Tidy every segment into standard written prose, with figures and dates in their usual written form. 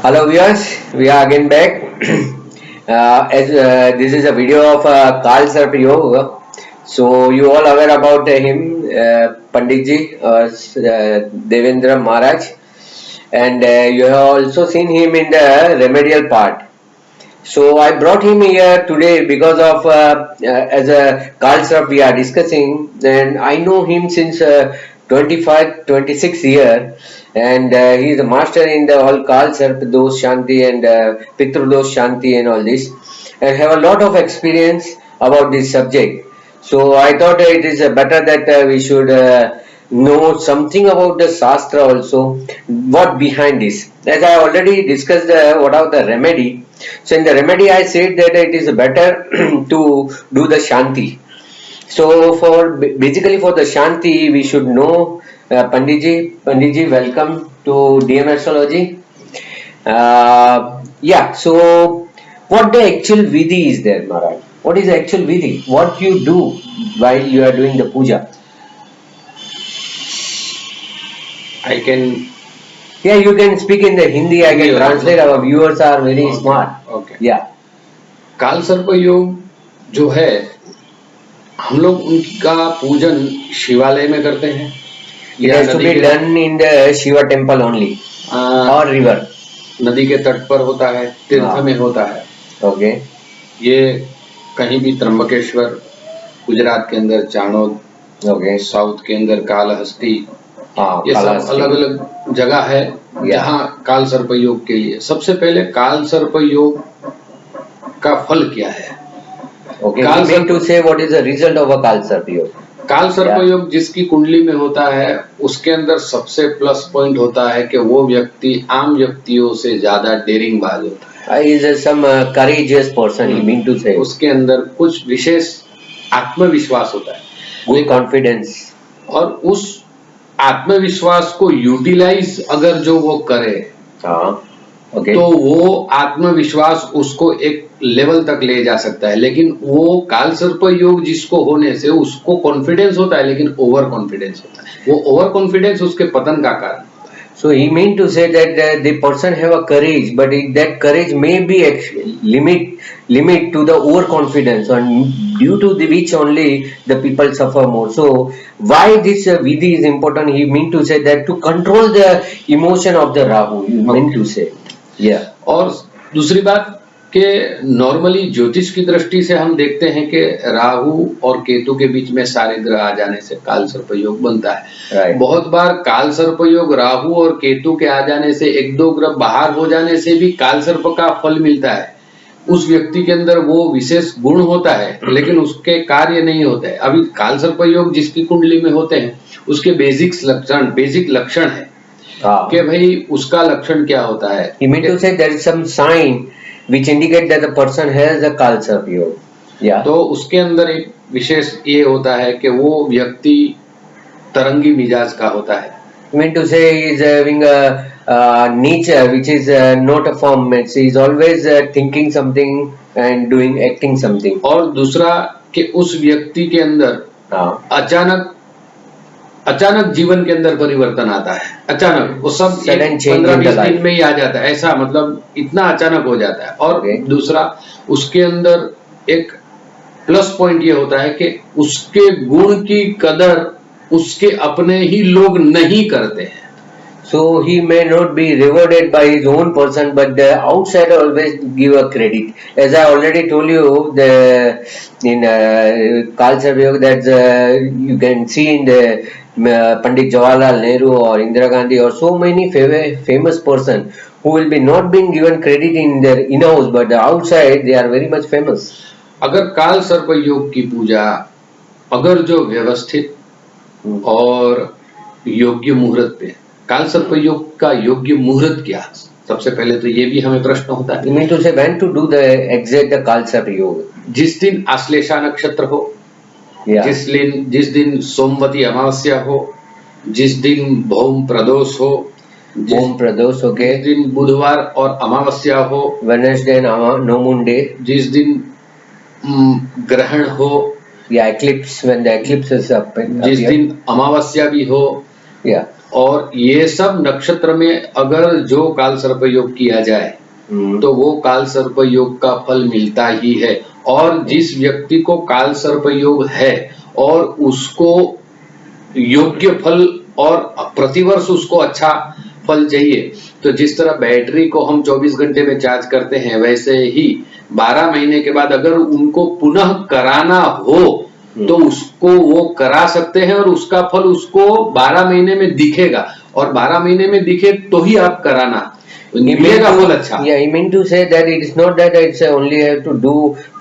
Hello viewers, we are again back. As this is a video of Karl Sarp Yoga. So you all aware about him, Panditji, Devendra Maharaj, and you have also seen him in the remedial part. So I brought him here today because of as a Karl Sarp we are discussing, and I know him since 25, 26 year, and he is a master in the all Karl Sarp Dosh Shanti and Pitru Dosh Shanti and all this, and have a lot of experience about this subject. So I thought it is better that we should know something about the Shastra also, what behind this. As I already discussed, what are the remedy. So in the remedy, I said that it is better to do the Shanti. So for basically for the Shanti, we should know Panditji. Panditji, welcome to DM Astrology. Yeah. So what the actual vidhi is there, Maharaj? What is the actual vidhi? What you do while you are doing the puja? I can. Yeah, you can speak in the Hindi. I can translate. Our viewers are very Okay. smart. Okay. Yeah. काल सर्प योग जो है हम लोग उनका पूजन शिवालय में करते हैं It has to be done in the Shiva temple only or river. नदी के तट पर होता है, तीर्थ में होता है. Okay. ये कहीं भी त्र्यंबकेश्वर, गुजरात के अंदर चाणोद, Okay. साउथ के अंदर कालहस्ती, ये सब कालहस्ती. अलग अलग जगह है जहाँ काल सर्प योग के लिए. सबसे पहले काल सर्प योग का फल क्या है? Okay. You mean to say what is the result of a Kal Sarp Yoga? काल सर्प योग जिसकी कुंडली में होता है उसके अंदर सबसे प्लस पॉइंट होता है कि वो व्यक्ति आम व्यक्तियों से ज्यादा डेयरिंग बाज होता है. Is some courageous person? You mean to say? उसके अंदर कुछ विशेष आत्मविश्वास होता है, Good confidence. और उस आत्मविश्वास को यूटिलाइज अगर जो वो करे Okay. तो वो आत्मविश्वास उसको एक लेवल तक ले जा सकता है. लेकिन वो काल सर्प योग जिसको होने से उसको कॉन्फिडेंस होता है, लेकिन ओवर कॉन्फिडेंस होता है. वो ओवर कॉन्फिडेंस उसके पतन का कारण. So he mean to say that the person have a courage, but that courage may be limit to the overconfidence, and due to which only the people suffer more. So why this vidhi is important? He mean to say that to control the emotion of the Rahu. You mean to say, yeah. और दूसरी बात कि normally ज्योतिष की दृष्टि से हम देखते हैं कि राहु और केतु के बीच में सारे ग्रह आ जाने से काल सर्प योग बनता है. Right. बहुत बार काल सर्प योग राहु और केतु के आ जाने से, एक दो ग्रह बाहर हो जाने से भी काल सर्प का फल मिलता है. उस व्यक्ति के अंदर वो विशेष गुण होता है लेकिन उसके कार्य नहीं होते हैं. अभी काल सर्प योग जिसकी कुंडली में होते हैं उसके बेसिक लक्षण है कि भाई उसका लक्षण क्या होता है. He mean to say there is some sign which indicate that the person has a Kal Sarp Yoga. Yeah. तो उसके अंदर एक विशेष ये होता है कि वो व्यक्ति तरंगी मिजाज का होता है. You mean to say he is having a nature which is not a form. He is always thinking something and acting something. और दूसरा कि उस व्यक्ति के अंदर अचानक जीवन के अंदर परिवर्तन आता है. अचानक वो सब 15-20 दिन में ही आ जाता है. ऐसा मतलब इतना अचानक हो जाता है. और दूसरा उसके अंदर एक प्लस पॉइंट ये होता है कि उसके गुण की कदर उसके अपने ही लोग नहीं करते हैं. So he may not be rewarded by his own person, but the outsider always give a credit. As I already told you, in Kal Sarp Yoga that you can see in the Pandit Jawaharlal Nehru or Indira Gandhi or so many famous person who will be not being given credit in their in-house, but the outside they are very much famous. अगर काल सर्प योग की पूजा अगर जो व्यवस्थित और योग्य मुहूर्त पे, काल सर्प योग का योग्य मुहूर्त क्या? सबसे पहले तो ये भी हमें प्रश्न होता है. You mean to say when to do the exact Kal Sarp Yoga? जिस दिन आश्लेषा नक्षत्र हो, जिस दिन सोमवती अमावस्या हो, जिस दिन भौम प्रदोष हो, okay. जिस दिन बुधवार और अमावस्या हो, Wednesday and no moon day, जिस दिन ग्रहण हो, eclipse when the eclipse is up, जिस दिन अमावस्या भी हो, या और ये सब नक्षत्र में अगर जो काल सर्प योग किया जाए तो वो काल सर्प योग का फल मिलता ही है। और जिस व्यक्ति को काल सर्प योग है और उसको योग्य फल और प्रतिवर्ष उसको अच्छा फल चाहिए, तो जिस तरह बैटरी को हम 24 घंटे में चार्ज करते हैं, वैसे ही 12 महीने के बाद अगर उनको पुनः कराना हो तो उसको वो करा सकते हैं और उसका फल उसको 12 महीने में दिखेगा, और 12 महीने में दिखे तो ही आप कराना मिलेगा फल अच्छा। Yeah, I mean to say that it is not that it's only have to do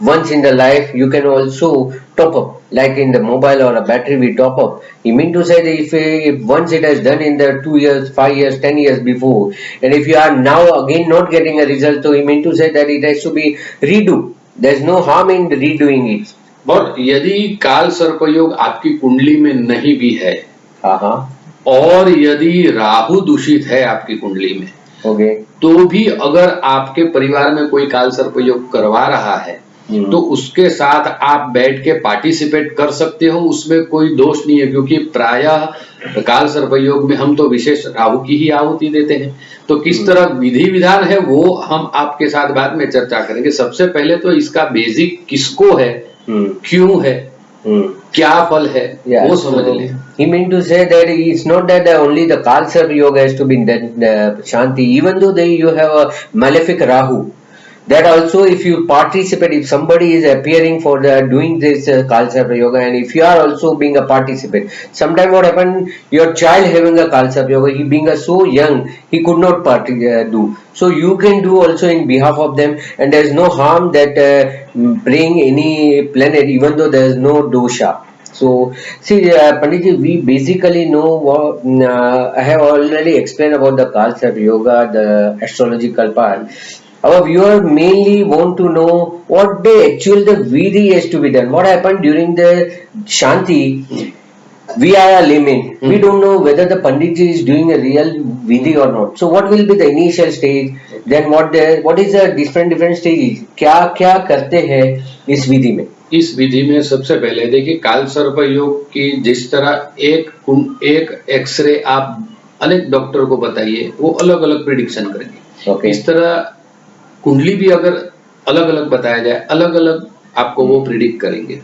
once in the life. You can also top up, like in the mobile or a battery we top up. You mean to say that if once it has done in the 2 years, 5 years, 10 years before, and if you are now again not getting a result, so you mean to say that it has to be redo. There's no harm in redoing it. और यदि काल सर्प योग आपकी कुंडली में नहीं भी है, और यदि राहु दूषित है आपकी कुंडली में, तो भी अगर आपके परिवार में कोई काल सर्प योग करवा रहा है तो उसके साथ आप बैठ के पार्टिसिपेट कर सकते हो, उसमें कोई दोष नहीं है। क्योंकि प्रायः काल सर्प योग में हम तो विशेष राहु की ही आहुति देते हैं। तो किस तरह विधि विधान है वो हम आपके साथ बाद में चर्चा करेंगे। सबसे पहले तो इसका बेसिक किसको है, क्यों है, क्या फल है, वो समझ लें। He meant to say that it's not that only the Kal Sarpa Yoga has to be done, Shanti, even though you have a malefic Rahu, that also if you participate, if somebody is appearing for doing this Kal Sarpa Yoga, and if you are also being a participant, sometime what happened, your child having a Kal Sarpa Yoga, he being so young, he could not do. So you can do also in behalf of them, and there is no harm that bring any planet, even though there is no dosha. So see, Panditji, we basically know what I have already explained about the Kal Sarpa Yoga, the astrological part. Our viewer mainly want to know what the actual the vidhi has to be done. What happened during the Shanti? We are a layman. We don't know whether the Panditji is doing a real vidhi or not. So what will be the initial stage? Then what is the different stages? क्या करते हैं इस विधि में? इस विधि में सबसे पहले देखिए, काल सर्प योग की जिस तरह एक एक्सरे आप अनेक डॉक्टर को बताइए, वो अलग अलग प्रिडिक्शन करेंगे। इस तरह कुंडली भी अगर अलग अलग बताया जाए, अलग अलग आपको वो प्रिडिक्ट करेंगे।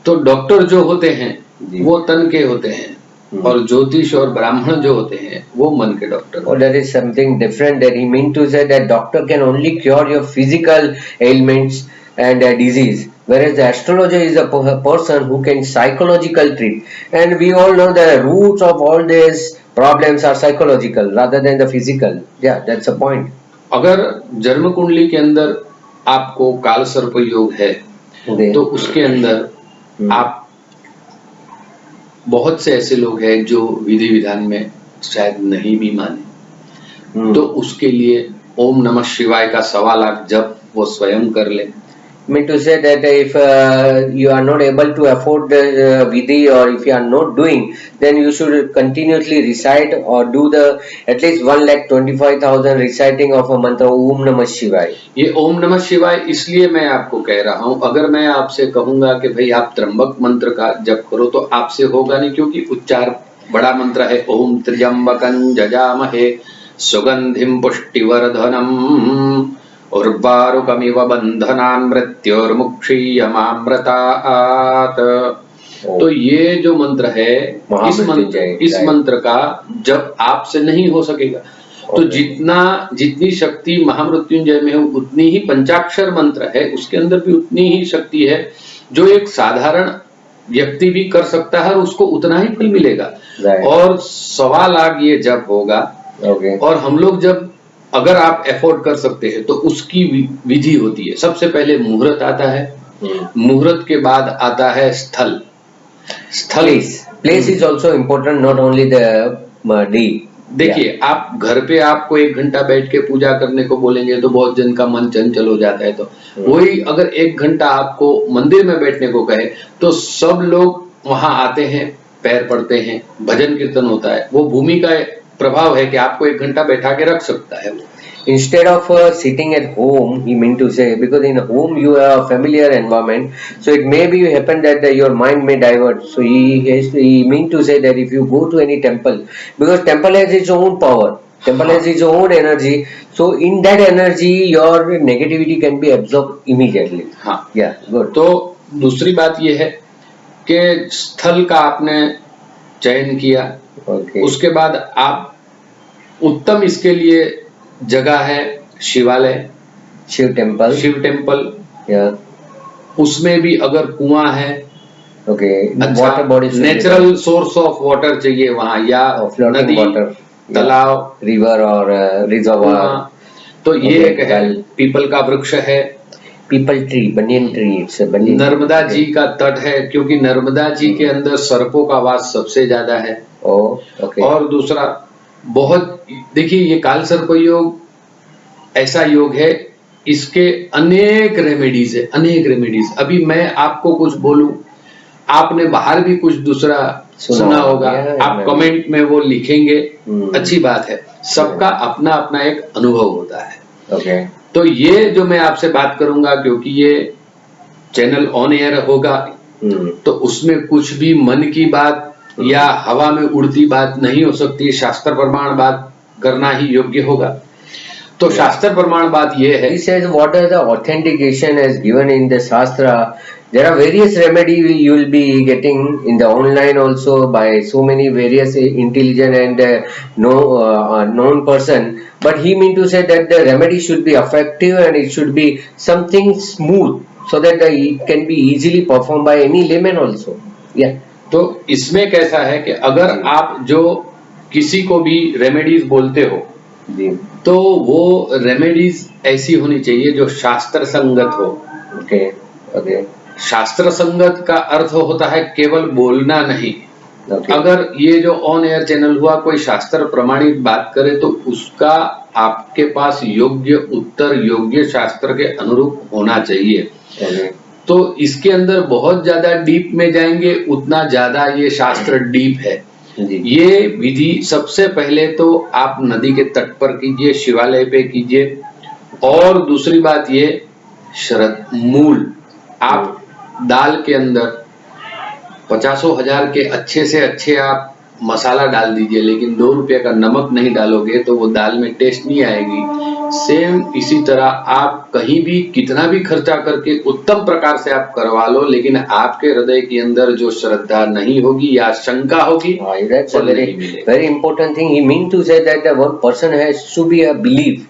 तो डॉक्टर जो होते हैं वो तन के होते हैं, और ज्योतिष और ब्राह्मण जो होते हैं वो मन के डॉक्टर। और that is something different, that he mean to say that doctor can only cure your physical ailments and disease, whereas the astrologer is a person who can psychological treat, and we all know the roots of all these problems are psychological rather than the physical. Yeah, that's a point. अगर जन्म कुंडली के अंदर आपको काल सर्प योग है तो उसके अंदर आप बहुत से ऐसे लोग हैं जो विधि विधान में शायद नहीं भी माने, तो उसके लिए ओम नमः शिवाय का 1.25 लाख जप वो स्वयं कर ले। Mean to say that if you are not able to afford the vidhi, or if you are not doing, then you should continuously recite or do the at least 1,25,000 reciting of a mantra Om Namah Shivaya. ये ओम नमः शिवाय इसलिए मैं आपको कह रहा हूँ, अगर मैं आपसे कहूंगा कि भाई आप त्र्यंबक मंत्र का जप करो तो आपसे होगा नहीं, क्योंकि उच्चार बड़ा मंत्र है। ओम त्र्यंबकं जजामहे सुगंधिं पुष्टिवर्धनम् उर्वारुकमिव बंधनान् मृत्योर्मुक्षीयमामृतात्। तो ये जो मंत्र है, इस मंत्र का जब आपसे नहीं हो सकेगा, तो जितनी शक्ति महामृत्युंजय में है उतनी ही पंचाक्षर मंत्र है, उसके अंदर भी उतनी ही शक्ति है जो एक साधारण व्यक्ति भी कर सकता है और उसको उतना ही फल मिलेगा। और 1.25 लाख ये जप होगा। और हम लोग जब अगर आप एफोर्ड कर सकते हैं तो उसकी विधि होती है। सबसे पहले मुहूर्त आता है, मुहूर्त के बाद आता है स्थल। Place is also important, not only the day. देखिए, आप घर पे आपको 1 घंटा बैठ के पूजा करने को बोलेंगे तो बहुत जन का मन चंचल हो जाता है। तो वही अगर 1 घंटा आपको मंदिर में बैठने को कहे तो सब लोग वहां आते हैं, पैर पड़ते हैं, भजन कीर्तन होता है। वो भूमि का प्रभाव है कि आपको 1 घंटा बैठा के रख सकता है। instead of sitting at home, he meant to say, because in home you have a familiar environment, so it may be happen that your mind may divert. So he meant to say that if you go to any temple, because temple has its own power, temple has its own energy, so in that energy your negativity can be absorbed immediately. हाँ, Yeah, good. तो दूसरी बात ये है कि स्थल का आपने चयन किया, Okay. उसके बाद आप उत्तम इसके लिए जगह है शिवालय, शिव टेम्पल, उसमें भी अगर कुआं है, ओके, अच्छा, water body, natural source of water चाहिए वहां, या नदी, तालाब, रिवर और रिजर्वायर, तो ये एक है। पीपल का वृक्ष है, peepal tree, banyan tree, Narmada ji का तट है, क्योंकि नर्मदा जी के अंदर सर्पों का वास सबसे ज्यादा है। ओके। और दूसरा, बहुत देखिए, ये काल सर्प योग ऐसा योग है, इसके अनेक रेमेडीज है, अनेक रेमेडीज। अभी मैं आपको कुछ बोलूं, आपने बाहर भी कुछ दूसरा सुना होगा, आप कमेंट में वो लिखेंगे, अच्छी बात है। सबका अपना अपना एक अनुभव होता है। तो ये जो मैं आपसे बात करूंगा, क्योंकि ये चैनल ऑन एयर होगा, तो उसमें कुछ भी मन की बात या हवा में उड़ती बात नहीं हो सकती, शास्त्र प्रमाण बात करना ही योग्य होगा। तो शास्त्र प्रमाण बात ये है, he says what are the authentication as given in the shastra. There are various remedy you will be getting in the online also by so many various intelligent and known person, but he mean to say that the remedy should be effective and it should be something smooth so that it can be easily performed by any layman also. Yeah. तो इसमें कैसा है कि अगर आप जो किसी को भी रेमेडीज बोलते हो, तो वो रेमेडीज ऐसी होनी चाहिए जो शास्त्र संगत हो। ओके। शास्त्र संगत का अर्थ होता है केवल बोलना नहीं। अगर ये जो ऑन एयर चैनल हुआ कोई शास्त्र प्रमाणित बात करे, तो उसका आपके पास योग्य उत्तर, योग्य शास्त्र के अनुरूप होना चाहिए। तो इसके अंदर बहुत ज्यादा डीप में जाएंगे, उतना ज्यादा ये शास्त्र डीप है। ये विधि सबसे पहले तो आप नदी के तट पर कीजिए, शिवालय पे कीजिए। और दूसरी बात ये, मूल आप दाल के अंदर 50,000 के अच्छे से अच्छे आप मसाला डाल दीजिए, लेकिन 2 रुपये का नमक नहीं डालोगे तो वो दाल में टेस्ट नहीं आएगी। सेम इसी तरह आप कहीं भी कितना भी खर्चा करके उत्तम प्रकार से आप करवा लो, लेकिन आपके हृदय के अंदर जो श्रद्धा नहीं होगी या शंका होगी, that's a very important thing. He mean to say that one person has to be a belief.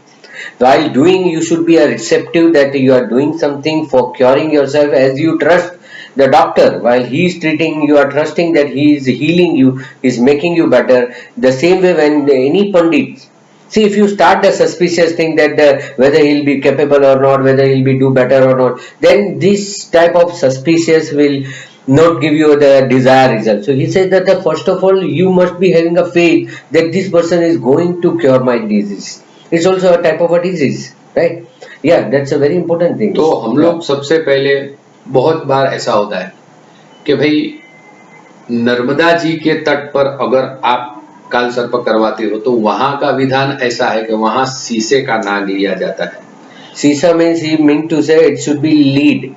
While doing, you should be a receptive that you are doing something for curing yourself, as you trust the doctor while he is treating, you are trusting that he is healing you, is making you better. The same way when any pandit, see, if you start the suspicious thing that whether he'll be capable or not, whether he'll be do better or not, then this type of suspicious will not give you the desired result. So he said that first of all you must be having a faith that this person is going to cure my disease. It's also a type of a disease, right? Yeah, that's a very important thing. तो हम लोग सबसे पहले, बहुत बार ऐसा होता है कि भाई नर्मदा जी के तट पर अगर आप काल सर्प करवाते हो, तो वहां का विधान ऐसा है कि वहां शीशे का नाग लिया जाता है। शीशा means he mean to say it should be lead.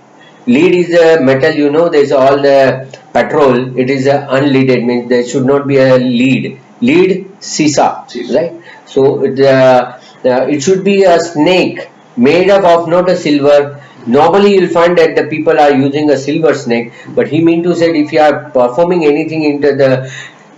Lead is a metal, you know, there's all the petrol, it is unleaded, means there should not be a lead. Lead, sisa, right? So it should be a snake made up of not a silver. Normally you'll find that the people are using a silver snake, but he mean to say if you are performing anything into the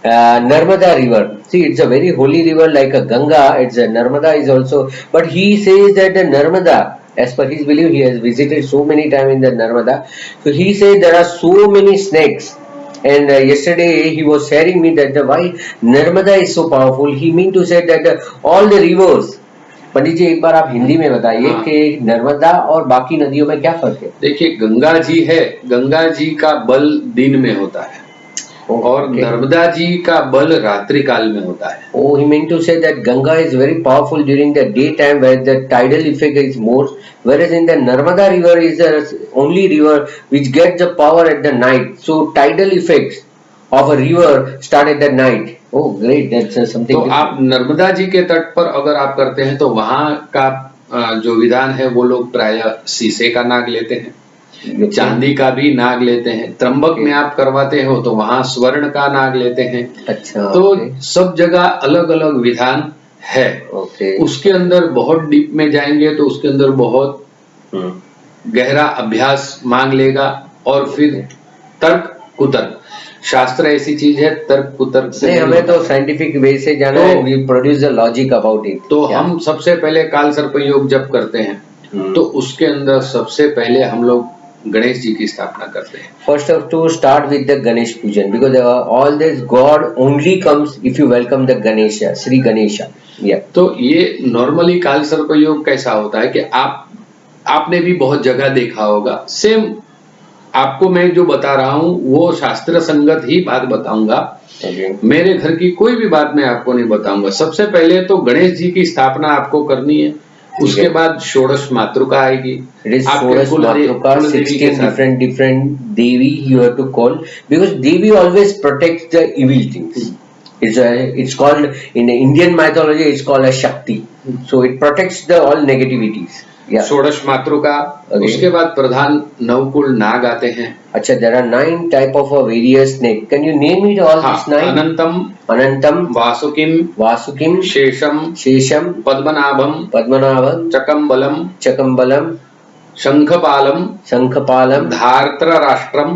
Narmada river, see, it's a very holy river like a Ganga, it's a Narmada is also, but he says that the Narmada, as per his belief, he has visited so many times in the Narmada, so he says there are so many snakes. And yesterday he was sharing me that why Narmada is so powerful. He mean to say that all the rivers. पंडित जी, एक बार आप हिंदी में बताइए कि नर्मदा और बाकी नदियों में क्या फर्क है? देखिए, गंगा जी है, गंगा जी का बल दिन में होता है, और नर्मदा जी का बल रात्रि काल में होता है। Oh, he meant to say that Ganga is very powerful during the daytime where the tidal effect is more, whereas in the Narmada river is the only river which gets the power at the night. So tidal effects of a river start at the night. Oh, great. That's something तो आप different. Narmada ji के तट पर अगर आप करते हैं तो वहां का जो विधान है वो लोग प्राय शीशे का नाग लेते हैं, Okay. चांदी का भी नाग लेते हैं। त्र्यंबक में आप करवाते हो तो वहां स्वर्ण का नाग लेते हैं। अच्छा, तो okay. सब जगह अलग अलग विधान है। Okay. उसके अंदर बहुत डीप में जाएंगे तो उसके अंदर बहुत गहरा अभ्यास मांग लेगा। और फिर तर्क कुतर्क, शास्त्र ऐसी चीज है, तर्क कुतर्क से नहीं, नहीं हमें तो होता। साइंटिफिक वे से जाना तो- है, we produce the logic about it. तो हम सबसे पहले काल सर्प योग जब करते हैं तो उसके अंदर सबसे पहले हम लोग गणेश जी की स्थापना करते हैं। First of to start with the Ganesh पूजन, because all this god only comes if you welcome the Ganesh, Shri Ganesh. तो ये नॉर्मली काल सर्प योग कैसा होता है कि आपने भी बहुत जगह देखा होगा। सेम आपको मैं जो बता रहा हूं वो शास्त्र संगत ही बात बताऊंगा। मेरे घर की कोई भी बात मैं आपको नहीं बताऊंगा। सबसे पहले तो गणेश जी की स्थापना आपको करनी है, उसके बाद षोडश मातृका आएगी। षोडश मातृका, 16 different Devi you have to call, because Devi always protects the evil things. It's called in Indian mythology, it's called a Shakti. So it protects the all negativities. Yeah. षोडश मातृका, उसके बाद प्रधान नवकुल नाग आते हैं। अच्छा, there are 9 type of various snake. Can you name it all? These 9? अनंतम, वासुकिम, शेषम, Padmanabham, चकम्बलम, शंखपालम, धार्तराष्ट्रम,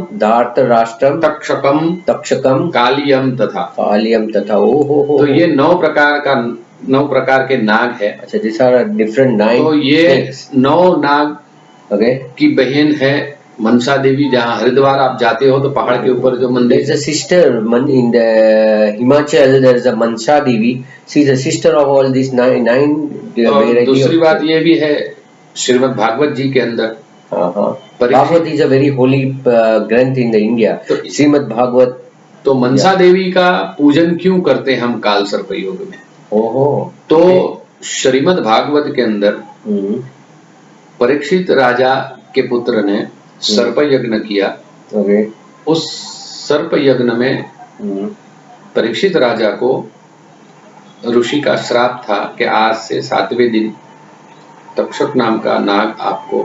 तक्षकम, कालियम तथा। तो ये 9 प्रकार के नाग है। अच्छा, these are different 9. तो ये 9 नाग की बहन है मनसा देवी। जहाँ हरिद्वार आप जाते हो तो पहाड़ के ऊपर जो मंदिर, there is a sister in the Himachal, there is a Mansa Devi. She is a sister of all these 9 और दूसरी बात ये भी है श्रीमद् भागवत जी के अंदर, Bhagavat is a very holy ग्रंथ in the India. Shrimad Bhagavat. तो मनसा देवी का पूजन क्यों करते हैं हम काल सर्प योग में? तो श्रीमद् भागवत के अंदर परीक्षित राजा के पुत्र ने सर्प यज्ञ किया। उस सर्प यज्ञ में परीक्षित राजा को ऋषि का श्राप था कि आज से 7वें दिन तक्षक नाम का नाग आपको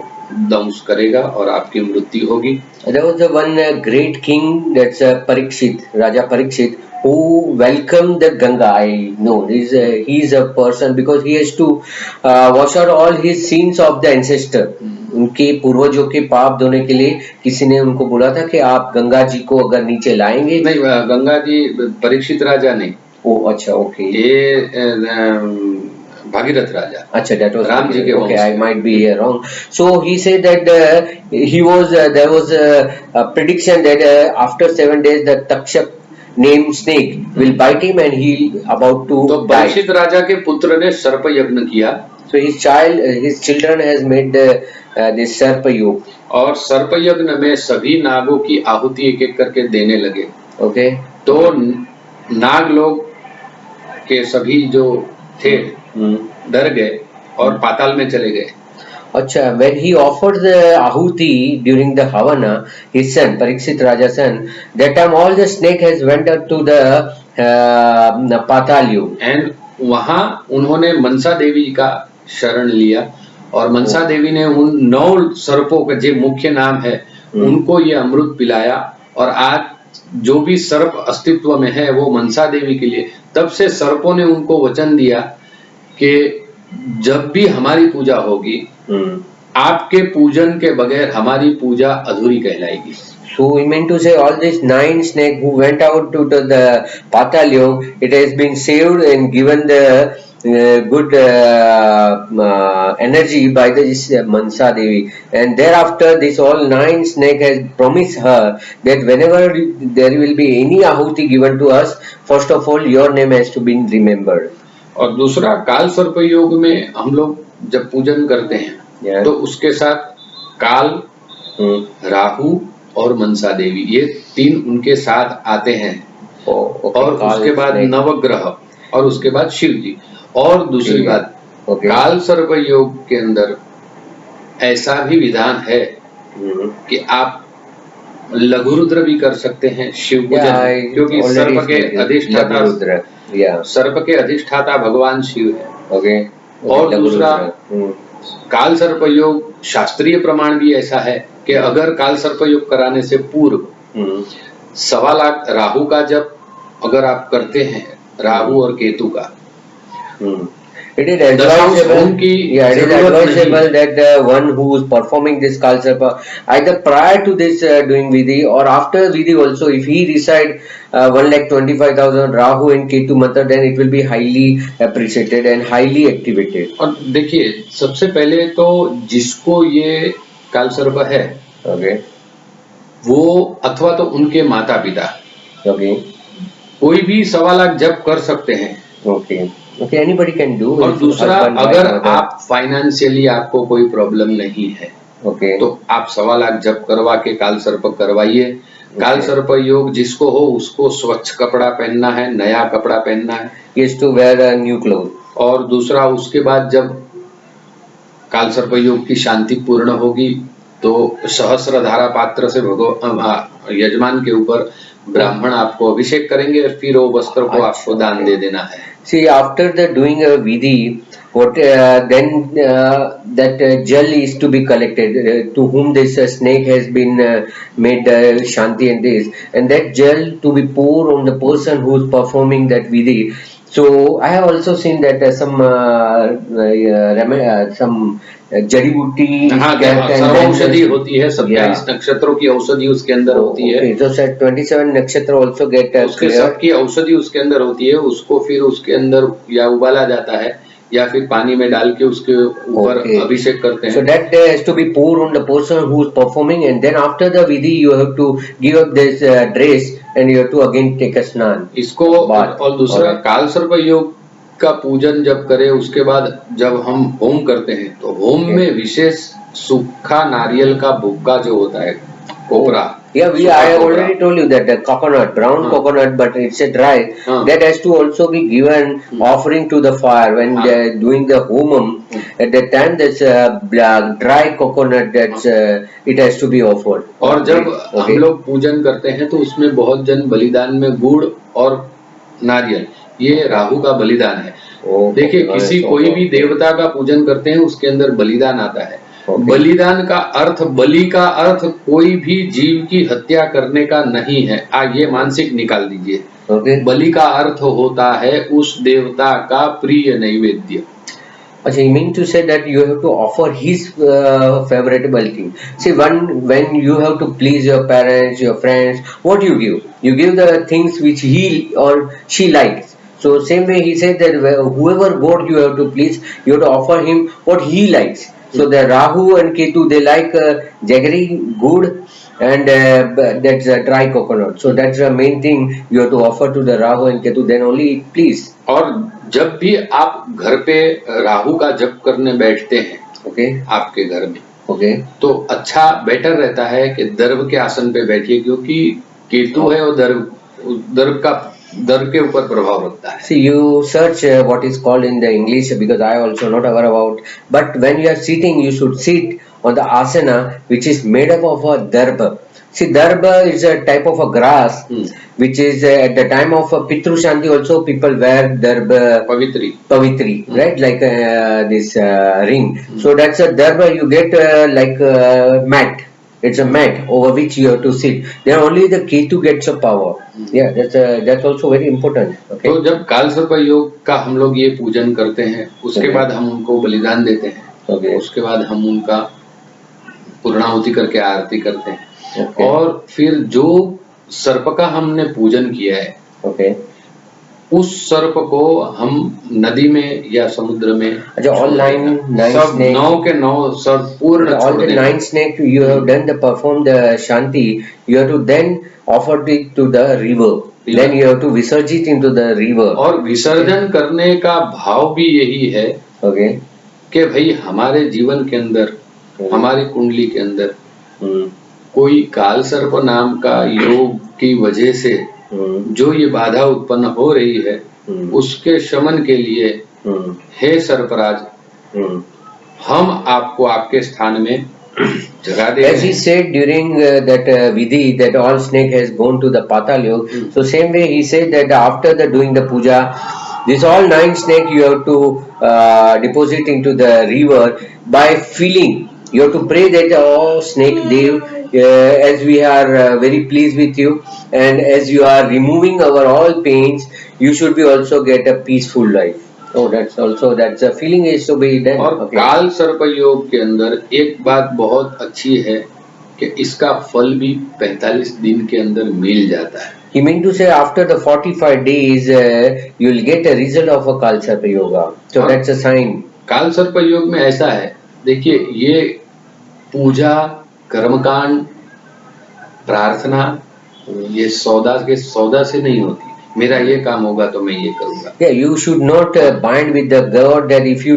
दंश करेगा और आपकी मृत्यु होगी। There was one great king, that's Parikshit, Raja Parikshit, who welcomed the Ganga. I know he is a person, because he has to wash out all his sins of the ancestor. उनके पूर्वजों के पाप धोने के लिए किसी ने उनको बोला था कि आप गंगा जी को अगर नीचे लाएंगे। नहीं, गंगा जी परीक्षित राजा नहीं। ओह अच्छा, ओके। ये भागीरथ राजा। अच्छा, that was राम जी के। Okay, I might be wrong. So he said that there was a prediction that after 7 days the Takshak named snake will bite him and he about to तो die. परीक्षित राजा के पुत्र ने सर्प यज्ञ किया। So his children has made this सर्प योग। और सर्प यज्ञ में सभी नागों की आहुति एक एक करके देने लगे। Okay. तो नाग लोग के सभी जो थे डर गए और पाताल में चले गए। अच्छा, when he offered the ahuti during the Havana, his son Parikshit Raja's son, that time all the snake has went up to the Patal Yug. And वहाँ उन्होंने मनसा देवी का शरण लिया और मनसा देवी ने उन 9 सर्पों का जो मुख्य नाम है उनको ये अमृत पिलाया। और आज जो भी सर्प अस्तित्व में है वो मनसा देवी के लिए। तब से सर्पों ने उनको वचन दिया कि जब भी हमारी पूजा होगी आपके पूजन के बगैर हमारी पूजा अधूरी कहलाएगी। So we meant to say all these 9 snakes who went out to the Patal Yog, it has been saved and given the good energy by this Mansa Devi. And thereafter this all 9 snake has promised her that whenever there will be any ahuti given to us, first of all your name has to be remembered. और दूसरा काल सर्प योग में हम लोग जब पूजन करते हैं तो उसके साथ काल, राहु और मनसा देवी ये 3 उनके साथ आते हैं। और उसके बाद नवग्रह और उसके बाद शिव जी। और दूसरी बात, काल सर्प योग के अंदर ऐसा भी विधान है कि आप लघु रुद्र भी कर सकते हैं शिव पूजन, क्योंकि सर्प के अधिष्ठाता, सर्प के अधिष्ठाता भगवान शिव है। ओके। और दूसरा, काल सर्प योग शास्त्रीय प्रमाण भी ऐसा है कि अगर काल सर्प योग कराने से पूर्व 1.25 लाख राहु का जप अगर आप करते हैं, राहु और केतु का, it is advisable, it is advisable that the one who is performing this Kalsarpa, either prior to this doing Vidhi or after Vidhi also, if he recite 1,25,000 Rahu and Ketu mantra, then it will be highly appreciated and highly activated. और देखिए, सबसे पहले तो जिसको ये कालसर्प है, वो अथवा तो उनके माता पिता, कोई भी 1.25 लाख जप कर सकते हैं। Okay, anybody can do. और दूसरा, अगर आप फाइनेंशियली आपको कोई प्रॉब्लम नहीं है, तो आप 1.25 लाख जप करवा के काल सर्प करवाइए। काल सर्प योग जिसको हो उसको स्वच्छ कपड़ा पहनना है, नया कपड़ा पहनना है, is to wear a new clothes। और दूसरा, उसके बाद जब काल सर्प योग की शांति पूर्ण होगी तो सहस्र धारा पात्र से यजमान के ऊपर ब्राह्मण आपको अभिषेक करेंगे, फिर वो वस्त्र को आपको दान दे देना है। See, after the doing a vidhi, what then that gel is to be collected, to whom this snake has been made shanti and this, and that gel to be poured on the person who is performing that vidhi. So I have also seen that some जड़ी बूटी औषधि होती है, 27 नक्षत्रों की औषधि उसके अंदर होती है। तो सर 27 नक्षत्र also get उसके सबकी औषधि उसके अंदर होती है। उसको फिर उसके अंदर या उबाला जाता है या फिर पानी में डाल के उसके ऊपर अभिषेक करते हैं। So that has to be poured on the person who is performing, and then after the vidhi you have to give up this dress and you have to again take a स्नान। इसको और दूसरा, काल सर्प योग का पूजन जब करें उसके बाद जब हम होम करते हैं तो होम में विशेष सूखा नारियल का भुक्का जो होता है, कोपरा, I already told you that the coconut, brown coconut, but it's a dry, that has to also be given offering to the fire when they are doing the homam. At that time there's a dry coconut that's it has to be offered। और जब हम लोग पूजन करते हैं तो उसमें बहुत जन बलिदान में गुड़ और नारियल, ये राहु का बलिदान है। देखिए, किसी कोई भी देवता का पूजन करते हैं उसके अंदर बलिदान आता है। बलिदान का अर्थ, बलि का अर्थ कोई भी जीव की हत्या करने का नहीं है। ये मानसिक निकाल दीजिए। बलि का अर्थ होता है उस देवता का प्रिय नैवेद्य। अच्छा, you mean to say that you have to offer his favorable thing. See, when you have to please your parents, your friends, what you give? You give the things which he or she likes. So same way he said that whoever God you have to please, you have to offer him what he likes. So the Rahu and Ketu, they like jaggery, good, and that's a dry coconut. So that's the main thing you have to offer to the Rahu and Ketu, then only it please. और जब भी आप घर पे राहु का जप करने बैठते हैं, आपके घर में, तो अच्छा बेटर रहता है कि दर्भ के आसन पे बैठिए, क्योंकि केतु है और दर्भ के ऊपर प्रभाव रखता है। See, you search what is called in the English, because I also not aware about, but when you are sitting, you should sit on the asana which is made up of a darbha. See, darbha is a type of a grass which is at the time of Pitru Shanti also people wear darbha, pavitri, right, like this ring. So that's a darbha you get like mat. It's a mat over which you have to sit. Then only the Ketu gets a power. Yeah, that's also very important. Okay. तो जब काल सर्प योग का हम लोग ये पूजन करते हैं, उसके बाद हम उनको बलिदान देते हैं, उसके बाद हम उनका पूर्णाहुति करके आरती करते हैं, और फिर जो सर्प का हमने पूजन किया है, उस सर्प को हम नदी में या समुद्र में, all नौ के नौ सर्प पूर्ण all the 9 snake you have done the perform the shanti, you have to then offer it to the river, then you have to विसर्जित into the river। और विसर्जन करने का भाव भी यही है कि भाई हमारे जीवन के अंदर, हमारी कुंडली के अंदर कोई काल सर्प नाम का योग की वजह से जो ये बाधा उत्पन्न हो रही है, उसके शमन के लिए हे सर्पराज, हम आपको आपके स्थान में जगा दे As he said during that vidhi that all snake has gone to the Patal Yoga. So same way he said that after the doing the puja, this all 9 snake you have to deposit into the river by feeling. You have to pray that oh snake Dev, as we are very pleased with you and as you are removing our all pains, you should be also get a peaceful life. Oh, that's a feeling is to be done. और Okay. काल सर्प योग के अंदर एक बात बहुत अच्छी है कि इसका फल भी 45 दिन के अंदर मिल जाता है. He meant to say after the 45 days you will get a result of a Kalsarpa Yoga. So that's a sign. काल सर्प योग में ऐसा है, देखिए ये पूजा, कर्मकांड, प्रार्थना ये सौदा से नहीं होती. मेरा ये काम होगा तो मैं ये करूंगा. Yeah, you should not bind with the God that if you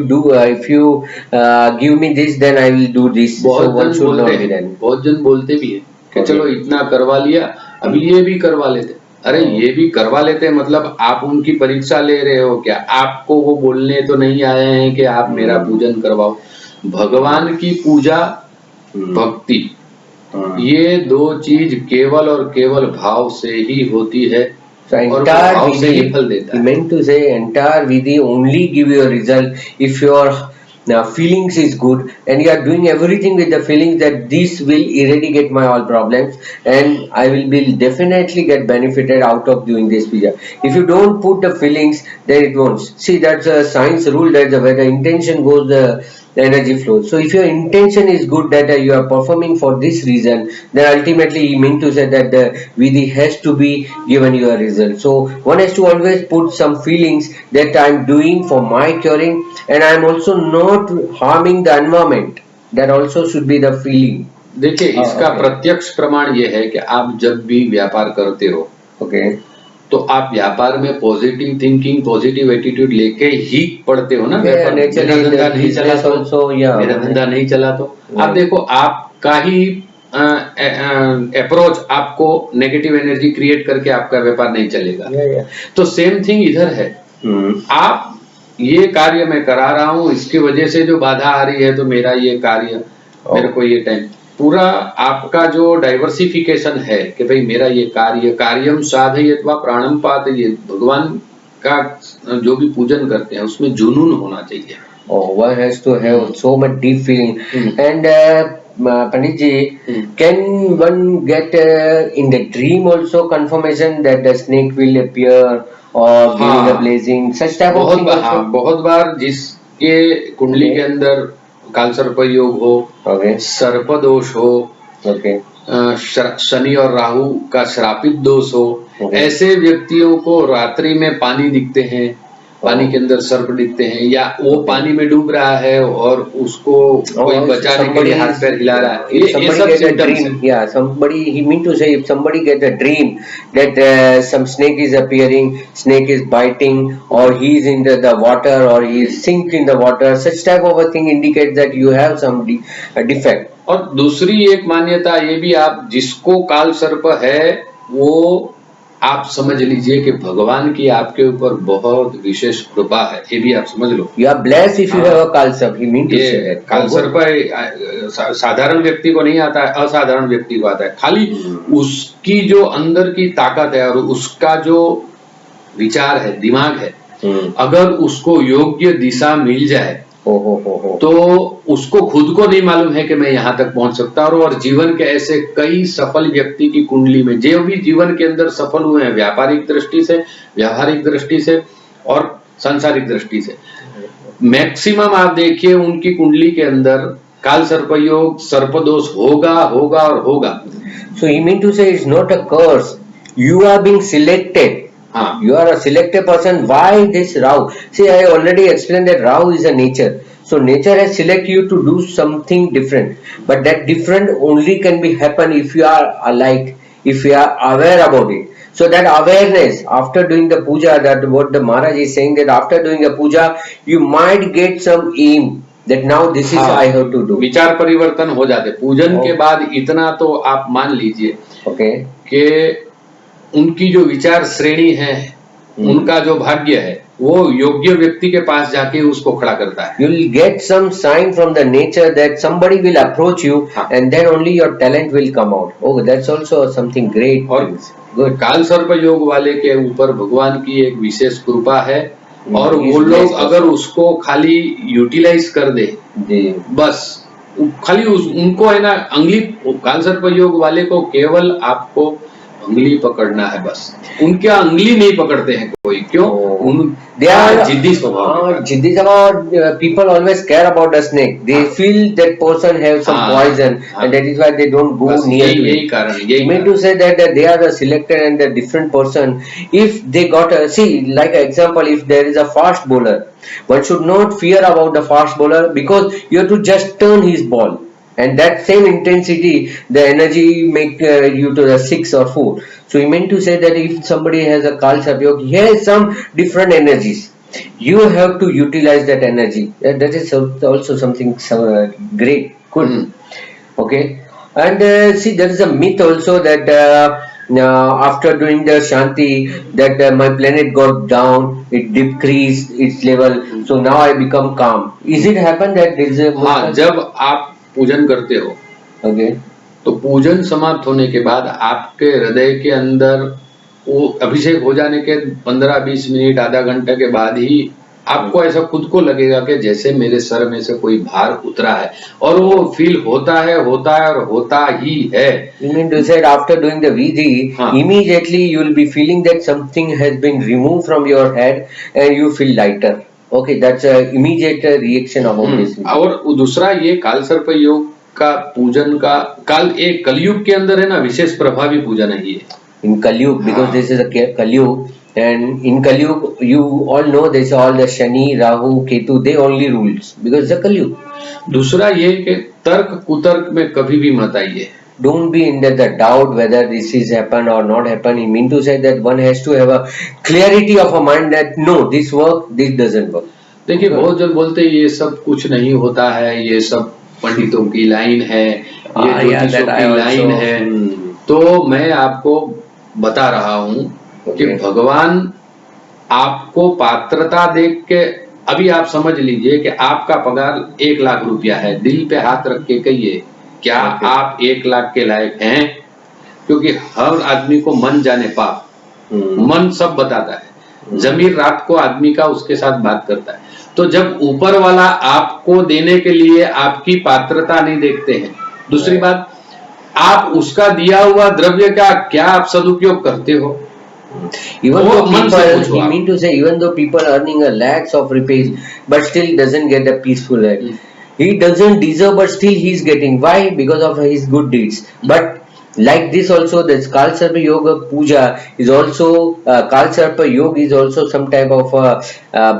give me this then I will do this. बहुत जन बोलते भी है कि चलो इतना करवा लिया, अभी ये भी करवा लेते. अरे ये भी करवा लेते हैं मतलब आप उनकी परीक्षा ले रहे हो क्या? आपको वो बोलने तो नहीं आए हैं कि आप मेरा पूजन करवाओ. भगवान की पूजा, भक्ति, ये 2 चीज केवल और केवल भाव से ही होती है. So entire vidhi, he meant to say entire vidhi only give you a result if your feelings is good and you are doing everything with the feelings that this will eradicate my all problems and I will be definitely get benefited out of doing this puja. If you don't put the feelings, then it won't. See, that's a science rule that where the intention goes, the energy flows. So if your intention is good that you are performing for this reason, then ultimately he meant to say that the vidhi has to be given you a result. So one has to always put some feelings that I am doing for my curing and I am also not harming the environment. That also should be the feeling. देखिए इसका प्रत्यक्ष प्रमाण ये है कि आप जब भी व्यापार करते हो, तो आप व्यापार में पॉजिटिव थिंकिंग, पॉजिटिव एटीट्यूड लेके ही पढ़ते हो ना. मेरा धंधा नहीं चला तो आप देखो आपका ही अप्रोच आपको नेगेटिव एनर्जी क्रिएट करके आपका व्यापार नहीं चलेगा. तो सेम थिंग इधर है. आप ये कार्य मैं करा रहा हूँ, इसकी वजह से जो बाधा आ रही है तो मेरा ये कार्य, मेरे को ये टाइम पूरा आपका जो डाइवर्सिफिकेशन है कि भाई मेरा ये कार्यम साधयत्वा प्राणम पातयेत, भगवान का जो भी पूजन करते हैं उसमें जुनून होना चाहिए. One has to have so much deep feeling. And Pandit ji, can one get in the dream also confirmation that the snake will appear or giving a blazing, such type of thing? बहुत बार जिसके कुंडली के अंदर काल सर्प योग हो, सर्प दोष हो, शनि और राहु का श्रापित दोष हो, ऐसे व्यक्तियों को रात्रि में पानी दिखते हैं, पानी के अंदर सर्प दिखते हैं, या वो पानी में डूब रहा है और उसको कोई बचाने के लिए हाथ पैर हिला रहा है. ये सब सिम्टम्स हैं. Yeah, somebody, he mean to say if somebody get a dream that some snake is appearing, snake is biting, or he is in the water, or he is sink in the water, such type of a thing indicates that you have some defect. और दूसरी एक मान्यता ये भी, आप जिसको काल सर्प है वो आप समझ लीजिए कि भगवान की आपके ऊपर बहुत विशेष कृपा है. ये भी आप समझ लो. You are blessed if you have a काल सर्प. He mean to say that. काल सर्प साधारण व्यक्ति को नहीं आता है, असाधारण व्यक्ति को आता है. खाली उसकी जो अंदर की ताकत है और उसका जो विचार है, दिमाग है, अगर उसको योग्य दिशा मिल जाए तो उसको खुद को नहीं मालूम है कि मैं यहाँ तक पहुंच सकता हूँ. और जीवन के ऐसे कई सफल व्यक्ति की कुंडली में जो भी जीवन के अंदर सफल हुए हैं, व्यापारिक दृष्टि से और सांसारिक दृष्टि से, मैक्सिमम आप देखिए उनकी कुंडली के अंदर काल सर्प योग, सर्प दोष होगा. So he mean to say it's not a curse. You are being selected. You are a selected person. Why this Rahu? See, I already explained that Rahu is a nature. So nature has selected you to do something different. But that different only can be happen if you are alike, if you are aware about it. So that awareness after doing the puja, that what the Maharaj is saying, that after doing a puja, you might get some aim that now this is I have to do. विचार परिवर्तन हो जाते. पूजन के बाद इतना तो आप मान लीजिए कि उनकी जो विचार श्रेणी है, उनका जो भाग्य है वो योग्य व्यक्ति के पास जाके उसको खड़ा करता है। You will get some sign from the nature that somebody will approach you, हाँ। and then only your talent will come out. Oh, that's also something great. और Good. काल सर्प योग वाले के ऊपर भगवान की एक विशेष कृपा है, और He is वो लोग blessed अगर also. उसको खाली यूटिलाइज कर दे, जी। बस खाली उनको है ना, अंगली, काल सर्प योग वाले को केवल आपको अंगली पकड़ना है बस, उनके अंगली नहीं पकड़ते हैं कोई। क्यों? They are जिद्दी स्वभाव। जिद्दी स्वभाव. People always care about the snake. They हाँ। feel that person has some हाँ, poison, हाँ। and that is why they don't go बस near to यही it. कारण है, यही You mean कारण। to say that they are the selected and the different person. If they got a, see, like example, if there is a fast bowler, one should not fear about the fast bowler, because you have to just turn his ball, and that same intensity, the energy make you to the 6 or 4. So you mean to say that if somebody has a Kal Sapyog, he has some different energies. You have to utilize that energy. That is also something great, good. Okay. And see, there is a myth also that after doing the Shanti, that my planet got down, it decreased its level, so now I become calm. Is it happen that there is a हाँ, जब आप पूजन करते हो, okay, तो पूजन समाप्त होने के बाद आपके हृदय के अंदर वो अभिषेक हो जाने के 15-20 मिनट, आधा घंटे के बाद ही आपको ऐसा खुद को लगेगा कि जैसे मेरे सर में से कोई भार उतरा है, और वो फील होता है और होता ही है। You mean to say after doing the Vidhi, हाँ। immediately you will be feeling that something has been removed from your head and you feel lighter. Okay, that's a immediate reaction about this. और दूसरा ये काल सर्प योग का पूजन का काल, एक कलयुग के अंदर है ना, विशेष प्रभावी पूजन है ये। In Kalyug, because this is a Kalyug, and in Kalyug you all know this, all the Shani, Rahu, Ketu, they only rules because it's a Kalyug. दूसरा ये कि तर्क कुतर्क में कभी भी मत आइए। Don't be in the doubt whether this is happen or not happen. I mean to say that one has to have a clarity of a mind that no, this work, this doesn't work. देखिए, बहुत जन बोलते हैं ये सब कुछ नहीं होता है, ये सब पंडितों की लाइन है, ये ज्योतिषों की लाइन है। तो मैं आपको बता रहा हूँ कि भगवान आपको पात्रता देख के, अभी आप समझ लीजिए कि आपका पगार 1 लाख रुपया है, दिल पे हाथ रख के कहिए, क्या आप 1 लाख के लायक हैं? क्योंकि हर आदमी को मन जाने पाप, मन सब बताता है। जमीर रात को आदमी का उसके साथ बात करता है। तो जब ऊपर वाला आपको देने के लिए आपकी पात्रता नहीं देखते हैं, दूसरी बात, आप उसका दिया हुआ द्रव्य का क्या आप सदुपयोग करते हो? Even though people, he mean to say, even though people earning a lakhs of rupees, but still doesn't get a peaceful life. He doesn't deserve, but still he's getting. Why? Because of his good deeds. But like this also, this Kal Sarpa Yoga Puja is also, Kal Sarpa Yoga is also some type of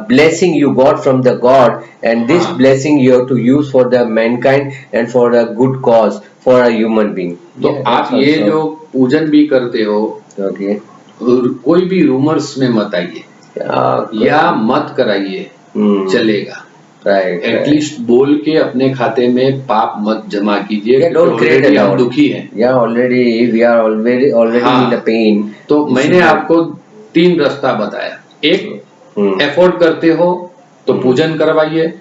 blessing you got from the God, and this blessing you have to use for the mankind and for a good cause, for a human being. तो आप ये जो पूजन भी करते हो, okay, कोई भी रूमर्स में मत आइए या मत कराइए, चलेगा। राइट, एटलीस्ट बोल के अपने खाते में पाप मत जमा कीजिए। डोंट क्रिएट, हम दुखी हैं, या already we are already in the pain. तो मैंने आपको 3 रास्ता बताया। एक, एफोर्ड करते हो तो पूजन करवाइए,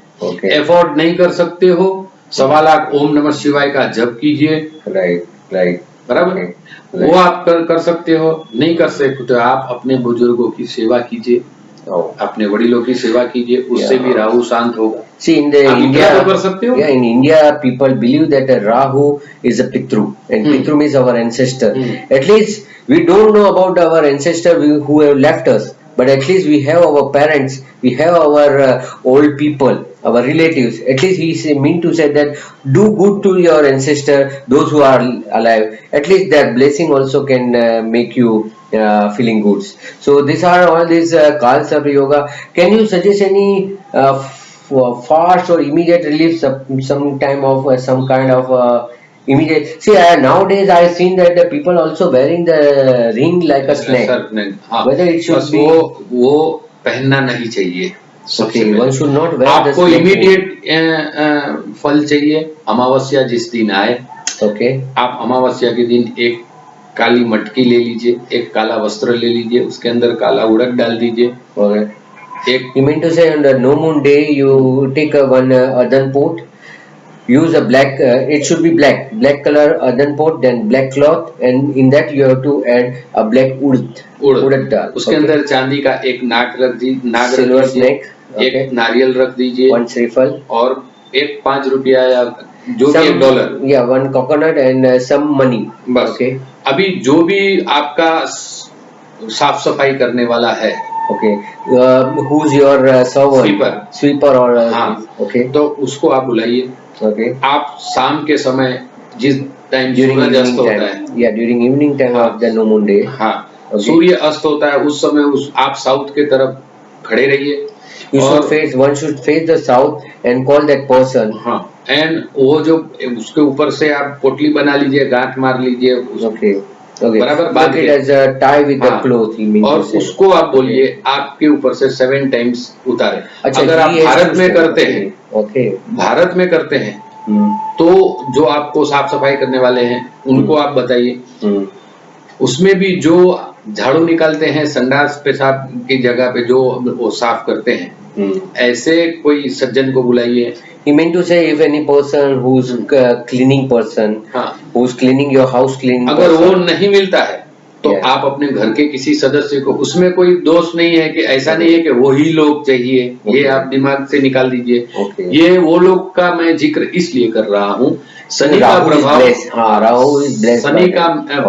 एफोर्ड नहीं कर सकते हो 1.25 लाख ओम नमः शिवाय का जप कीजिए। राइट, बराबर, वो आप कर सकते हो। नहीं कर सकते तो आप अपने बुजुर्गों की सेवा कीजिए, अपने वडीलों की सेवा कीजिए, उससे भी राहु शांत होगा। See, in the India, तो कर सकते हो? in India, people believe that a Rahu is a Pitru, and Pitru means our ancestor. At least we don't know about our ancestor who have left us, but at least we have our parents, we have our old people, our relatives. At least he mean to say that do good to your ancestor, those who are alive. At least their blessing also can make you feeling good. So these are all these Kal Sarpa Yoga. Can you suggest any fast or immediate relief, some time of some kind of immediate? See, nowadays I have seen that the people also wearing the ring like a snake. Whether it should be, वो पहनना नहीं चाहिए। Okay, one should not wear the आपको snake. Immediate फल चाहिए। अमावस्या जिस दिन आए, okay, आप अमावस्या के दिन एक काली मटकी ले लीजिए, एक काला वस्त्र ले लीजिए, उसके अंदर काला उड़द डाल दीजिए, एक You mean to say on the no moon day you take one earthen pot, use a black, it should be black color earthen pot, then black cloth, and in that you have to add a black urad dal. उसके अंदर चांदी का एक नाग रख silver दीजिए, snake, एक नारियल रख दीजिए, वन श्रीफल, और एक 5 रुपया या जो भी $1, या one coconut and some money, बस। ओके। अभी जो भी आपका साफ सफाई करने वाला है, okay, who's your servant, sweeper और हाँ, ओके, तो उसको आप बुलाइए। ओके, आप शाम के समय जिस टाइम सूरज अस्त होता है, या during evening time of the no moon day, हाँ, सूर्य अस्त होता है उस समय आप साउथ के तरफ खड़े रहिए। one should face the south and call that person, हाँ, एंड वो जो उसके ऊपर से आप पोटली बना लीजिए, गांठ मार लीजिए, ओके, बराबर बांध के, as a tie with the cloth, और उसको आप बोलिए आपके ऊपर से 7 टाइम्स उतारे। अगर आप भारत में करते हैं, ओके, भारत में करते हैं, तो जो आपको साफ सफाई करने वाले हैं उनको आप बताइए। उसमें भी जो झाड़ू निकालते हैं संडास पेशाब की जगह पे जो वो साफ करते हैं, ऐसे कोई सज्जन को बुलाइए। He meant to say if any person who's cleaning person, who's cleaning your house cleaning, अगर वो नहीं मिलता है तो आप अपने घर के किसी सदस्य को, उसमें कोई दोष नहीं है कि ऐसा नहीं है कि वही लोग चाहिए, ये आप दिमाग से निकाल दीजिए। ये वो लोग का मैं जिक्र इसलिए कर रहा हूँ, शनि का प्रभाव, शनि का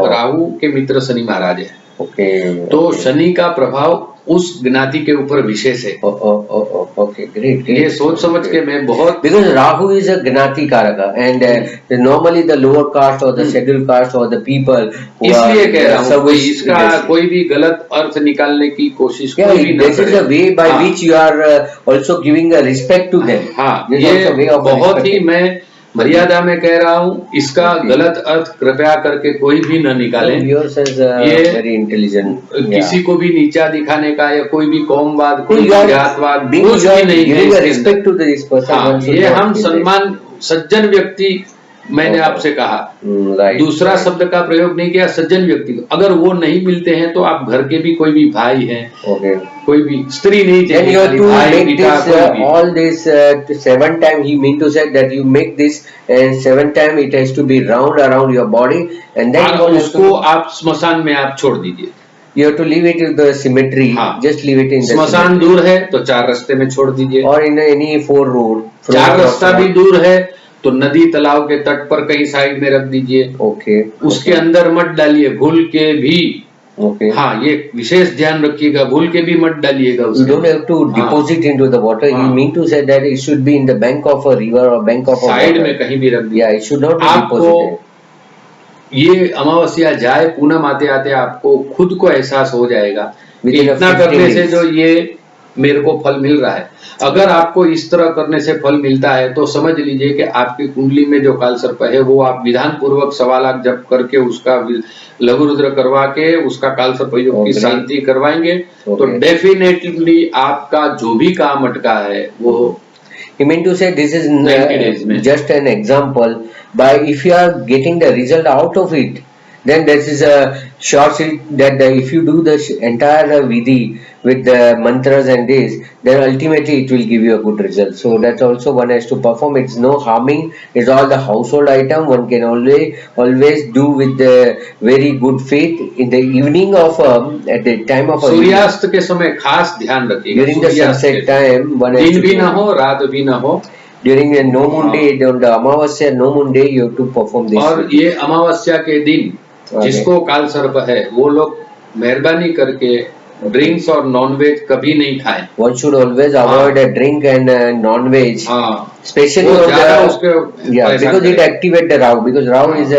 राहु के मित्र शनि महाराज है, तो शनि का प्रभाव उस ज्ञाति के ऊपर विशेष है। Okay, great. ये सोच समझ के मैं बहुत, बिकॉज राहु इज अ ज्ञाति कारक and normally the lower caste और द शेड्यूल कास्ट और द पीपल, इसलिए कह रहा हूँ इसका कोई भी गलत अर्थ निकालने की कोशिश कोई भी this is a way by which you are also giving a respect to them. हाँ, ये बहुत ही मैं मर्यादा में कह रहा हूँ, इसका गलत अर्थ कृपया करके कोई भी न निकालें। ये वेरी इंटेलिजेंट, किसी को भी नीचा दिखाने का या कोई भी कौमवाद, कोई जातवाद कुछ भी नहीं है। रिस्पेक्ट टू दिस पर्सन, ये हम सम्मान, सज्जन व्यक्ति, मैंने आपसे कहा, दूसरा शब्द का प्रयोग नहीं किया, सज्जन व्यक्ति। अगर वो नहीं मिलते हैं तो आप घर के भी कोई भी भाई हैं, कोई भी स्त्री नहीं चाहिए, all this 7 times he mean to say that you make this and 7 times it has to be round around your body and then उसको आप स्मशान में आप छोड़ दीजिए। You have to leave it in the cemetery. Just leave it in the स्मशान दूर है तो 4 रास्ते में छोड़ दीजिए, और in any 4 road, 4 रास्ता भी दूर है तो नदी तालाब के तट पर कहीं साइड में रख दीजिए। ओके, उसके अंदर मत डालिए भूल के भी। ओके, हाँ, ये विशेष ध्यान रखिएगा, भूल के भी मत डालिएगा। You don't have to deposit into the water. You mean to say that it should be in the bank of a river or bank of a side में कहीं भी रख दीजिए। it should not be deposited. ये अमावस्या जाए, पूनम आते आते आपको खुद को एहसास हो जाएगा कि इतना करने से जो ये मेरे को फल मिल रहा है। अगर आपको इस तरह करने से फल मिलता है तो समझ लीजिए कि आपकी कुंडली में जो काल सर्प है वो आप विधान पूर्वक 1.25 लाख जप करके उसका लघु रुद्र करवा के उसका काल सर्प योग की शांति करवाएंगे तो डेफिनेटली आपका जो भी काम अटका है वो। You mean to say this is just an example, by if you are getting the result out of it, then this is a short that if you do the entire vidhi with the mantras and this, then ultimately it will give you a good result. So that's also one has to perform. It's no harming, it's all the household item one can always do with the very good faith in the evening of at the time of सूर्यास्त के समय खास ध्यान रखिएगा। during the sunset time, one has दिन भी ना हो रात भी ना हो, during the no moon day, on the Amavasya no moon day you have to perform this। और ये अमावस्या के दिन जिसको काल सर्प है वो लोग मेहरबानी करके ड्रिंक्स और नॉनवेज कभी नहीं खाएं। One should always avoid a drink and non-veg, especially because it activates the Rahu, because Rahu is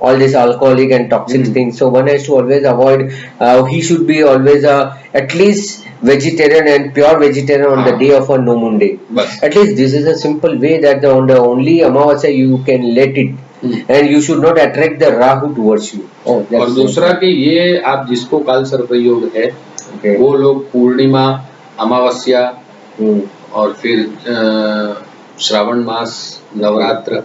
all this alcoholic and toxic things. So one has to always avoid. He should be always at least vegetarian and pure vegetarian on the day of a no moon day. At least this is a simple way that on the only Amavasya you can let it. And you should not attract the Rahu towards you। और दूसरा कि ये आप जिसको काल सर्प योग है वो लोग पूर्णिमा, अमावस्या और फिर श्रावण मास, नवरात्र,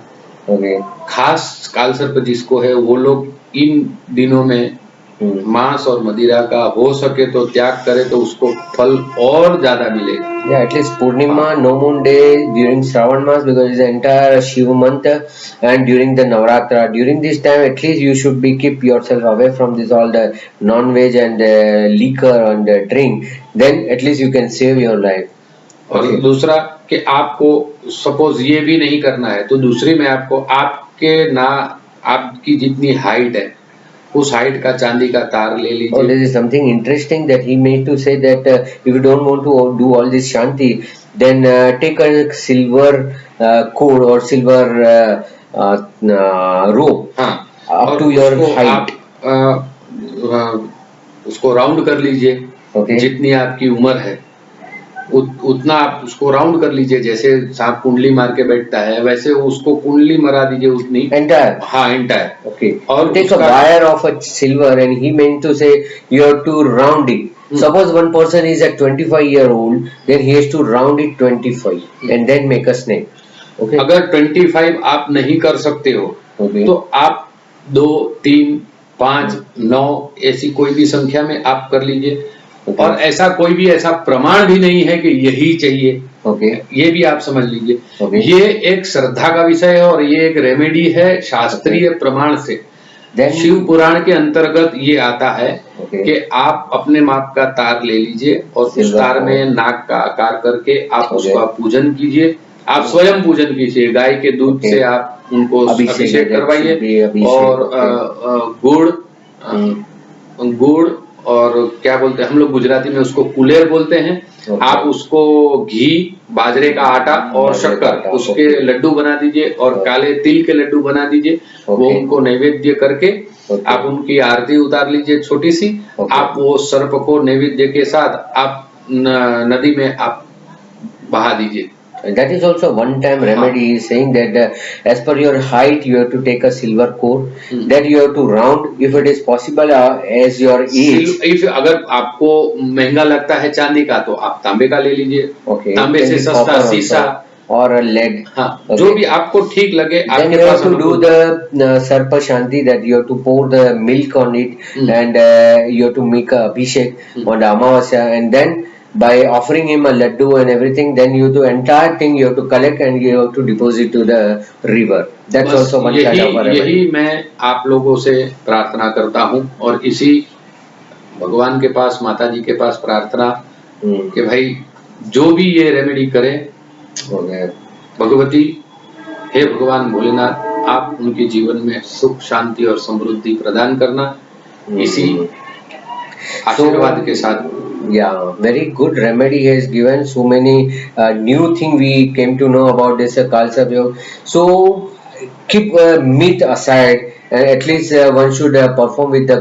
खास काल सर्प जिसको है वो लोग इन दिनों में मांस और मदिरा का हो सके तो त्याग करे तो उसको फल और ज्यादा मिलेगा. Yeah, at least Purnima, no moon day during Shravan Mas, because it's the entire Shiva month, and during the Navratra. During this time, at least you should be keep yourself away from this all the non-veg and liquor and drink. Then at least you can save your life. और दूसरा कि आपको suppose ये भी नहीं करना है तो दूसरी में आपको आपके ना आपकी जितनी हाइट है उस हाइट का चांदी का तार ले लीजिए. Oh, this is something interesting that he made to say that if you don't want to do all this shanti, then take a silver cord or silver rope up to your height. उसको round कर लीजिए. Okay. जितनी आपकी उम्र है उतना आप उसको राउंड कर लीजिए. जैसे सांप कुंडली मार के बैठता है वैसे उसको कुंडली मरा दीजिए उतनी. Entire. हाँ, entire. Okay. और take a wire of a silver and he meant to say you have to round it. Suppose one person is at 25-year-old, then he has to round it 25 and then make a snake. Okay. अगर 25 आप नहीं कर सकते हो तो आप 2, 3, 5, 9 ऐसी कोई भी संख्या में आप कर लीजिए. और ऐसा कोई भी ऐसा प्रमाण भी नहीं है कि यही चाहिए. ये भी आप समझ लीजिए. ये एक श्रद्धा का विषय है और ये एक रेमेडी है शास्त्रीय प्रमाण से. शिव पुराण के अंतर्गत ये आता है कि आप अपने माप का तार ले लीजिए और उस तार में नाग का आकार करके आप उसका पूजन कीजिए. आप स्वयं पूजन कीजिए. गाय के दूध से आप उनको अभिषेक करवाइए और गुड़ और क्या बोलते हैं हम लोग गुजराती में उसको कुलेर बोलते हैं. आप उसको घी, बाजरे का आटा और शक्कर उसके लड्डू बना दीजिए और काले तिल के लड्डू बना दीजिए. वो उनको नैवेद्य करके आप उनकी आरती उतार लीजिए छोटी सी. आप वो सर्प को नैवेद्य के साथ आप नदी में आप बहा दीजिए. That is also one time remedy. He is saying that as per your height you have to take a silver cord that you have to round if it is possible as your age. If अगर आपको महंगा लगता है चांदी का तो आप तांबे का ले लीजिए. तांबे से सस्ता शीशा और lead. हाँ, जो भी आपको ठीक लगे. Then you have to do the sarpa shanti that you have to pour the milk on it and you have to make a abhishek on the amavasya and then by offering him a laddu and everything, then you do entire thing you have to collect and you have to deposit to the river. That's also one kind of remedy. यही मैं आप लोगों से प्रार्थना करता हूँ और इसी भगवान के पास माता जी के पास प्रार्थना कि भाई जो भी ये रेमेडी करे भगवती हे भगवान भोलेनाथ आप उनके जीवन में सुख शांति और समृद्धि प्रदान करना. इसी आशीर्वाद के साथ. Yeah, very good remedy he has given. So many new thing we came to know about this Kalsa Yoga. So keep myth aside and at least one should perform with the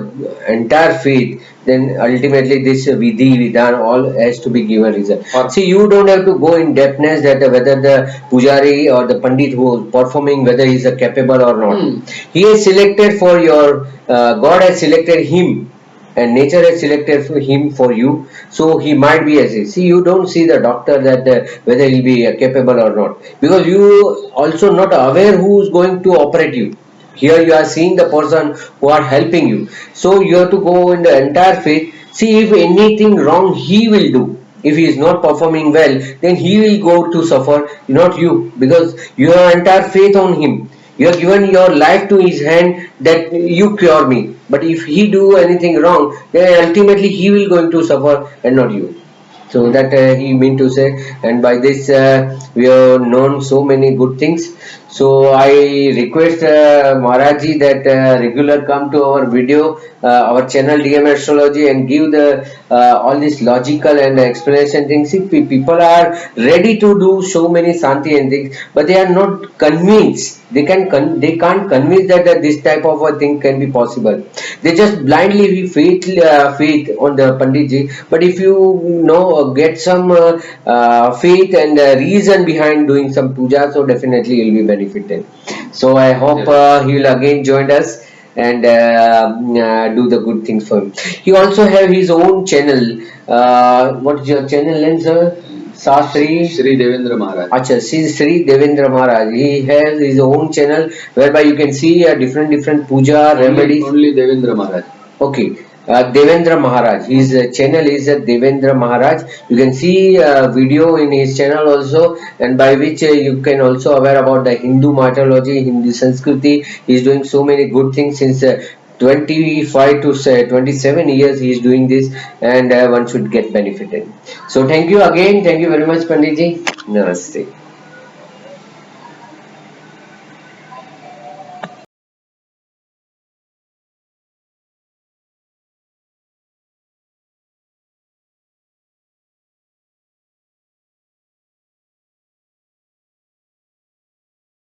entire faith. Then ultimately this vidhi vidhan all has to be given result. See, you don't have to go in depthness that whether the pujari or the pandit who is performing whether he is capable or not. He is selected for your God has selected him. And nature has selected him for you, so he might be as see. You don't see the doctor that whether he'll be capable or not, because you also not aware who is going to operate you. Here you are seeing the person who are helping you, so you have to go in the entire faith. See if anything wrong he will do. If he is not performing well, then he will go to suffer, not you, because you have entire faith on him. You have given your life to his hand that you cure me. But if he do anything wrong, then ultimately he will going to suffer and not you. So that he mean to say. And by this we have known so many good things. So I request Maharaji that regular come to our video, our channel DM Astrology and give the all this logical and explanation things. See, people are ready to do so many Santi and things, but they are not convinced. They can't convince that this type of a thing can be possible. They just blindly faith on the Panditji. But if you know get some faith and reason behind doing some puja, so definitely you'll be benefited. So I hope he will again join us and do the good things for him. He also have his own channel. What is your channel name, sir? Shri Devendra Maharaj. Acha, Shri Devendra Maharaj. He has his own channel whereby you can see different puja remedies. Only Devendra Maharaj. Okay, Devendra Maharaj. His channel is Devendra Maharaj. You can see video in his channel also, and by which you can also aware about the Hindu mythology, Hindu Sanskriti. He is doing so many good things since 25 to 27 years. He is doing this, and one should get benefited. So thank you again. Thank you very much, Panditji. Namaste.